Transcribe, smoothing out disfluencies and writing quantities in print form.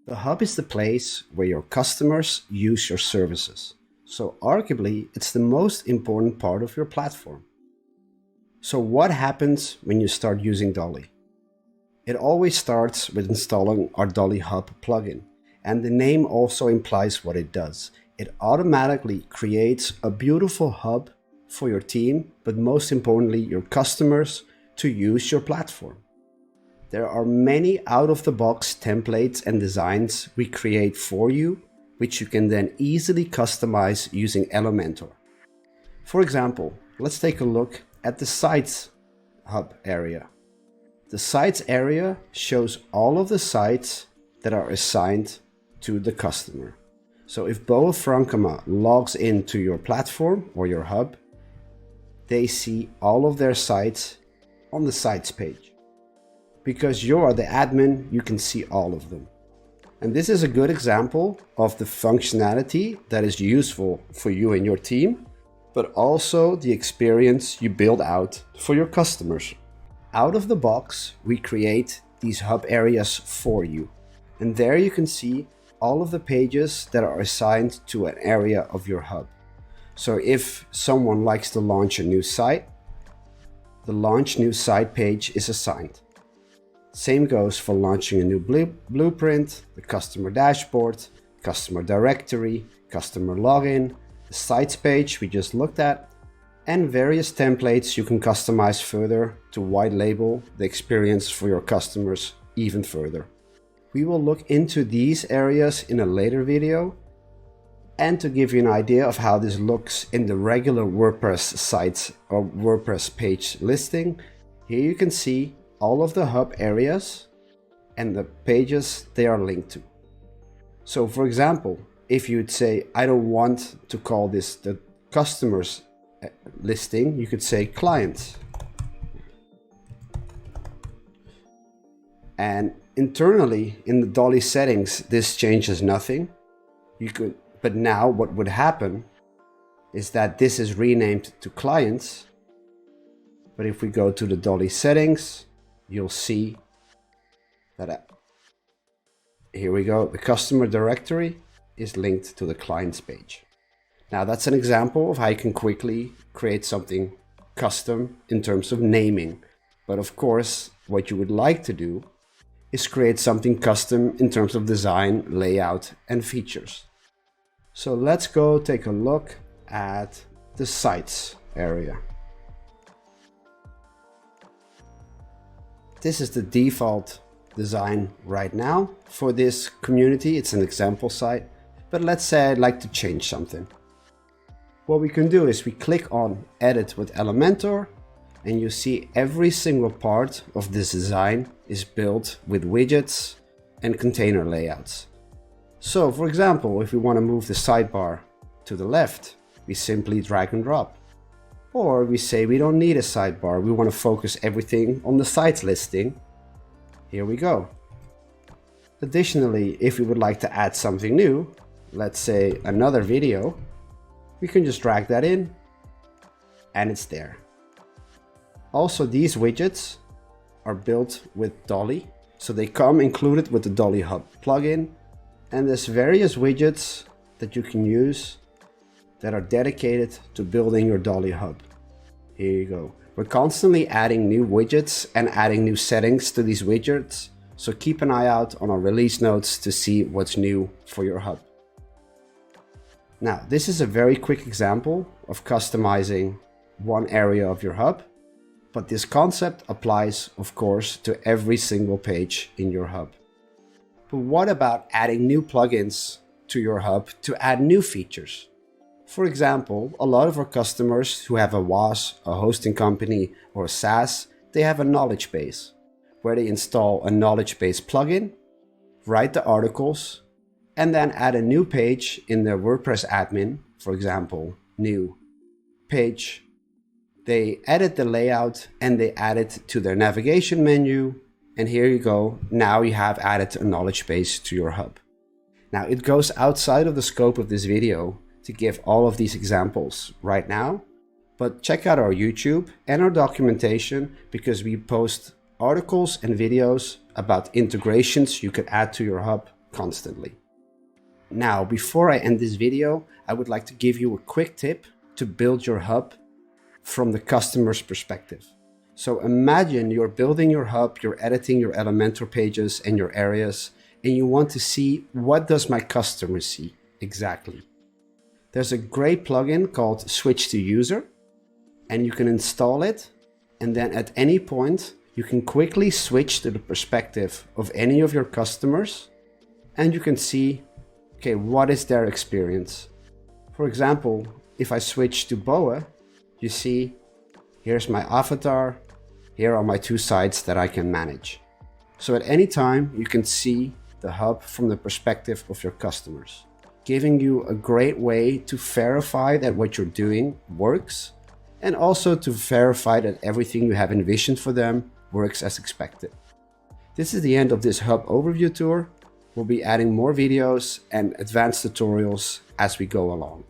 The hub is the place where your customers use your services. So arguably, it's the most important part of your platform. So what happens when you start using Dolly? It always starts with installing our Dollyhub plugin, and the name also implies what it does. It automatically creates a beautiful hub for your team, but most importantly, your customers to use your platform. There are many out-of-the-box templates and designs we create for you, which you can then easily customize using Elementor. For example, let's take a look at the Sites hub area. The Sites area shows all of the sites that are assigned to the customer. So if Boa Francoma logs into your platform or your hub, they see all of their sites on the Sites page. Because you are the admin, you can see all of them. And this is a good example of the functionality that is useful for you and your team, but also the experience you build out for your customers. Out of the box, we create these hub areas for you. And there you can see all of the pages that are assigned to an area of your hub. So if someone likes to launch a new site, the Launch New Site page is assigned. Same goes for launching a new blueprint, the customer dashboard, customer directory, customer login, the sites page we just looked at, and various templates you can customize further to white label the experience for your customers even further. We will look into these areas in a later video, and to give you an idea of how this looks in the regular WordPress sites or WordPress page listing, here you can see all of the hub areas and the pages they are linked to. So for example, if you'd say, I don't want to call this the customers listing, you could say clients. And internally in the Dolly settings, this changes nothing. But now what would happen is that this is renamed to clients. But if we go to the Dolly settings, you'll see that here we go, the customer directory is linked to the clients page. Now that's an example of how you can quickly create something custom in terms of naming. But of course, what you would like to do is create something custom in terms of design, layout, and features. So let's go take a look at the sites area. This is the default design right now for this community. It's an example site, but let's say I'd like to change something. What we can do is we click on Edit with Elementor, and you see every single part of this design is built with widgets and container layouts. So for example, if we want to move the sidebar to the left, we simply drag and drop. Or we say we don't need a sidebar, we want to focus everything on the sites listing. Here we go. Additionally, if we would like to add something new, let's say another video, we can just drag that in and it's there. Also, these widgets are built with Dolly, so they come included with the Dollyhub plugin, and there's various widgets that you can use that are dedicated to building your Dollyhub. Here you go. We're constantly adding new widgets and adding new settings to these widgets, so keep an eye out on our release notes to see what's new for your hub. Now, this is a very quick example of customizing one area of your hub, but this concept applies, of course, to every single page in your hub. But what about adding new plugins to your hub to add new features? For example, a lot of our customers who have a WAS, a hosting company, or a SaaS, they have a knowledge base where they install a knowledge base plugin, write the articles, and then add a new page in their WordPress admin, for example, new page. They edit the layout and they add it to their navigation menu. And here you go. Now you have added a knowledge base to your hub. Now it goes outside of the scope of this video to give all of these examples right now, but check out our YouTube and our documentation because we post articles and videos about integrations you could add to your hub constantly. Now, before I end this video, I would like to give you a quick tip to build your hub from the customer's perspective. So imagine you're building your hub, you're editing your Elementor pages and your areas, and you want to see, what does my customer see exactly? There's a great plugin called Switch to User, and you can install it, and then at any point you can quickly switch to the perspective of any of your customers, and you can see, okay, what is their experience? For example, if I switch to Boa, you see, here's my avatar, here are my 2 sites that I can manage. So at any time you can see the hub from the perspective of your customers, giving you a great way to verify that what you're doing works, and also to verify that everything you have envisioned for them works as expected. This is the end of this hub overview tour. We'll be adding more videos and advanced tutorials as we go along.